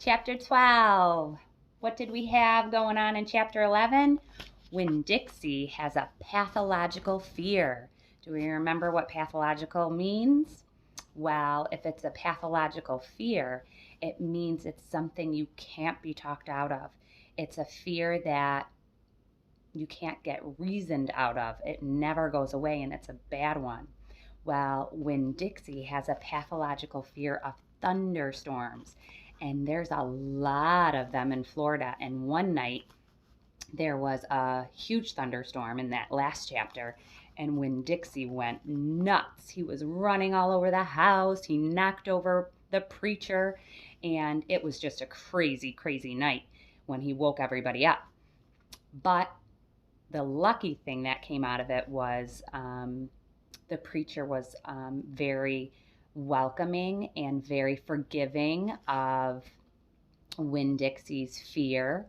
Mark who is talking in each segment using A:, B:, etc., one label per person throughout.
A: Chapter 12. What did we have going on in Chapter 11? Winn-Dixie has a pathological fear. Do we remember what pathological means? Well, if it's a pathological fear, it means it's something you can't be talked out of. It's a fear that you can't get reasoned out of. It never goes away, and it's a bad one. Well, Winn-Dixie has a pathological fear of thunderstorms, and there's a lot of them in Florida. And one night, there was a huge thunderstorm in that last chapter, and Winn-Dixie went nuts. He was running all over the house. He knocked over the preacher, and it was just a crazy, crazy night when he woke everybody up. But the lucky thing that came out of it was the preacher was very welcoming and very forgiving of Winn-Dixie's fear.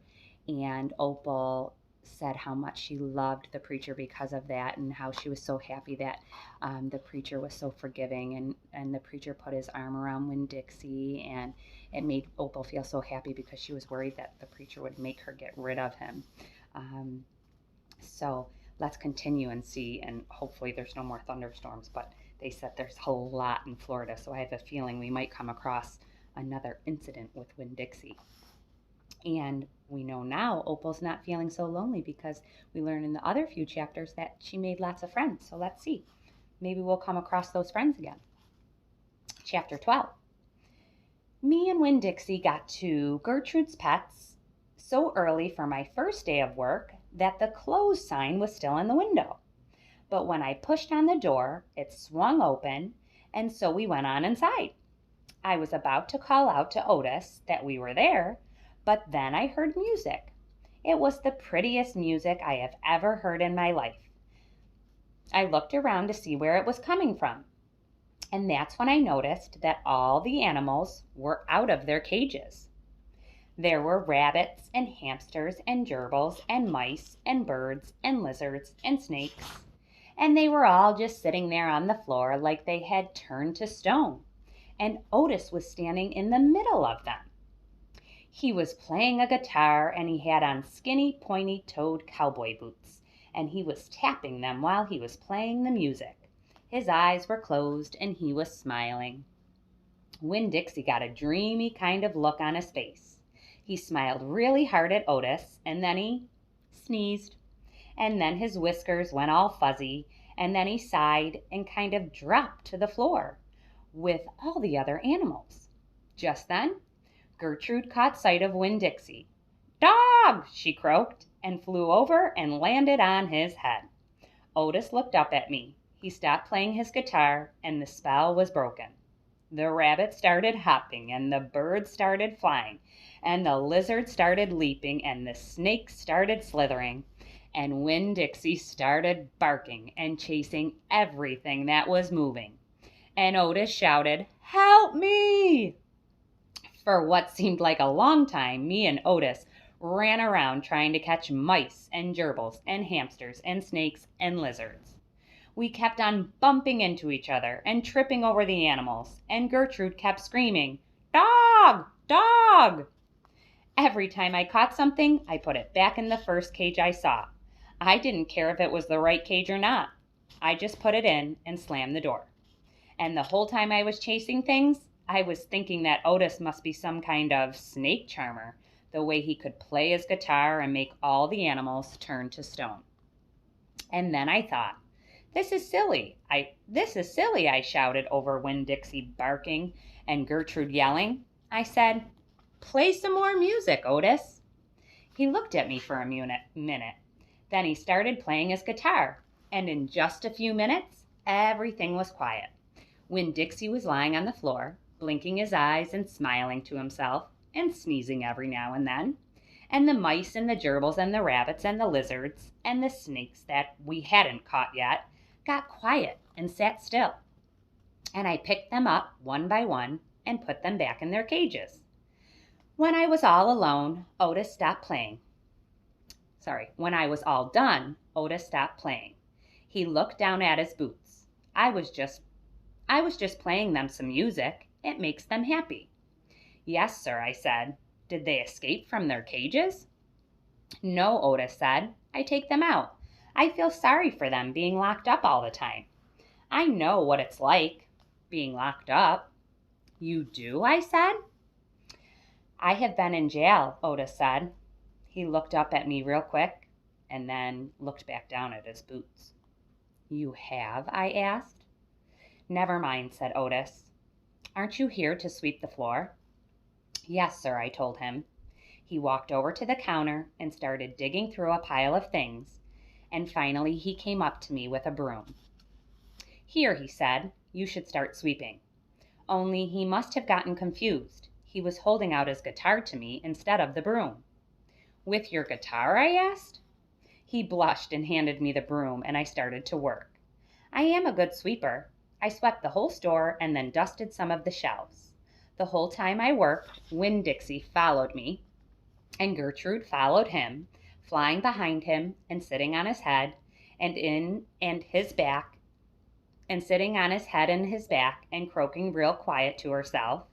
A: And Opal said how much she loved the preacher because of that, and how she was so happy that the preacher was so forgiving, and the preacher put his arm around Winn-Dixie, and it made Opal feel so happy because she was worried that the preacher would make her get rid of him. So let's continue and see, and hopefully there's no more thunderstorms, but they said there's a lot in Florida, so I have a feeling we might come across another incident with Winn-Dixie. And we know now Opal's not feeling so lonely because we learn in the other few chapters that she made lots of friends. So let's see. Maybe we'll come across those friends again. Chapter 12. Me and Winn-Dixie got to Gertrude's Pets so early for my first day of work that the closed sign was still in the window. But when I pushed on the door, it swung open, and so we went on inside. I was about to call out to Otis that we were there, but then I heard music. It was the prettiest music I have ever heard in my life. I looked around to see where it was coming from, and that's when I noticed that all the animals were out of their cages. There were rabbits and hamsters and gerbils and mice and birds and lizards and snakes, and they were all just sitting there on the floor like they had turned to stone, and Otis was standing in the middle of them. He was playing a guitar, and he had on skinny, pointy-toed cowboy boots, and he was tapping them while he was playing the music. His eyes were closed, and he was smiling. Winn-Dixie got a dreamy kind of look on his face. He smiled really hard at Otis, and then he sneezed, and then his whiskers went all fuzzy, and then he sighed and kind of dropped to the floor with all the other animals. Just then, Gertrude caught sight of Winn-Dixie. "Dog!" she croaked, and flew over and landed on his head. Otis looked up at me. He stopped playing his guitar, and the spell was broken. The rabbit started hopping, and the birds started flying, and the lizard started leaping, and the snakes started slithering, and Winn-Dixie started barking and chasing everything that was moving. And Otis shouted, "Help me!" For what seemed like a long time, me and Otis ran around trying to catch mice and gerbils and hamsters and snakes and lizards. We kept on bumping into each other and tripping over the animals, and Gertrude kept screaming, "Dog! Dog!" Every time I caught something, I put it back in the first cage I saw. I didn't care if it was the right cage or not. I just put it in and slammed the door. And the whole time I was chasing things, I was thinking that Otis must be some kind of snake charmer, the way he could play his guitar and make all the animals turn to stone. And then I thought, this is silly, I shouted over Winn-Dixie barking and Gertrude yelling. I said, "Play some more music, Otis." He looked at me for a minute. Then he started playing his guitar, and in just a few minutes, everything was quiet. Winn-Dixie was lying on the floor, blinking his eyes and smiling to himself, and sneezing every now and then. And the mice and the gerbils and the rabbits and the lizards and the snakes that we hadn't caught yet got quiet and sat still. And I picked them up one by one and put them back in their cages. When I was all alone, Otis stopped playing. When I was all done, Otis stopped playing. He looked down at his boots. I was just playing them some music. It makes them happy. Yes, sir, I said. Did they escape from their cages? No, Otis said. I take them out. I feel sorry for them being locked up all the time. I know what it's like, being locked up. You do? I said. I have been in jail, Otis said. He looked up at me real quick and then looked back down at his boots. You have? I asked. Never mind, said Otis. Aren't you here to sweep the floor? Yes, sir, I told him. He walked over to the counter and started digging through a pile of things, and finally he came up to me with a broom. Here, he said, you should start sweeping. Only he must have gotten confused. He was holding out his guitar to me instead of the broom. With your guitar? I asked. He blushed and handed me the broom, and I started to work. I am a good sweeper. I swept the whole store and then dusted some of the shelves. The whole time I worked, Winn-Dixie followed me, and Gertrude followed him, flying behind him and sitting on his head and his back, and sitting on his head and his back and croaking real quiet to herself,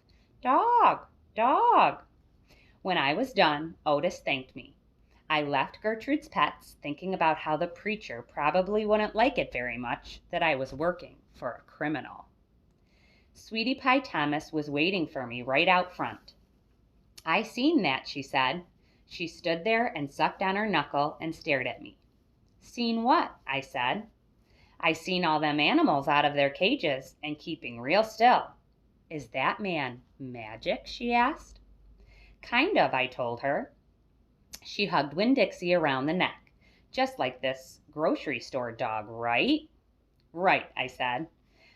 A: Dog, dog. When I was done, Otis thanked me. I left Gertrude's pets thinking about how the preacher probably wouldn't like it very much that I was working for a criminal. Sweetie Pie Thomas was waiting for me right out front. I seen that, she said. She stood there and sucked on her knuckle and stared at me. Seen what? I said. I seen all them animals out of their cages and keeping real still. Is that man magic? She asked. Kind of, I told her. She hugged Winn-Dixie around the neck, just like this grocery store dog, right? Right, I said.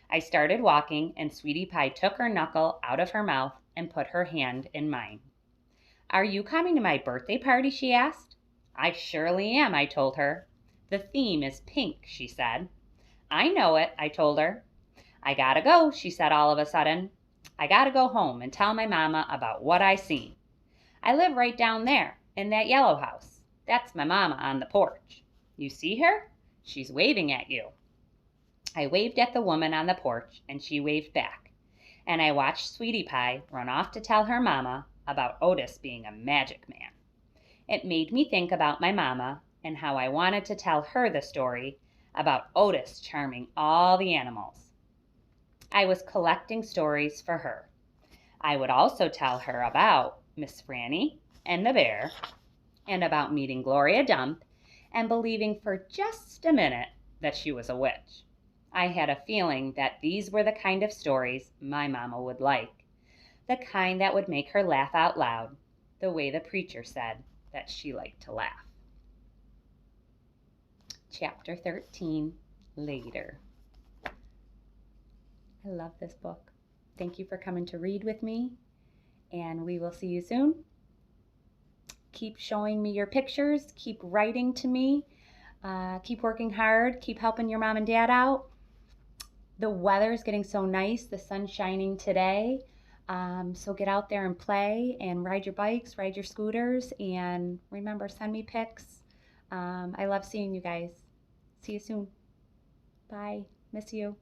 A: I started walking, and Sweetie Pie took her knuckle out of her mouth and put her hand in mine. Are you coming to my birthday party? She asked. I surely am, I told her. The theme is pink, she said. I know it, I told her. I gotta go, she said all of a sudden. I gotta go home and tell my mama about what I seen. I live right down there in that yellow house. That's my mama on the porch. You see her? She's waving at you. I waved at the woman on the porch, and she waved back. And I watched Sweetie Pie run off to tell her mama about Otis being a magic man. It made me think about my mama and how I wanted to tell her the story about Otis charming all the animals. I was collecting stories for her. I would also tell her about Miss Franny and the bear, and about meeting Gloria Dump and believing for just a minute that she was a witch. I had a feeling that these were the kind of stories my mama would like, the kind that would make her laugh out loud, the way the preacher said that she liked to laugh. Chapter 13, Later. I love this book. Thank you for coming to read with me, and we will see you soon. Keep showing me your pictures, keep writing to me, keep working hard, keep helping your mom and dad out. The weather is getting so nice, the sun's shining today, so get out there and play and ride your bikes, ride your scooters, and remember, send me pics. I love seeing you guys. See you soon. Bye. Miss you.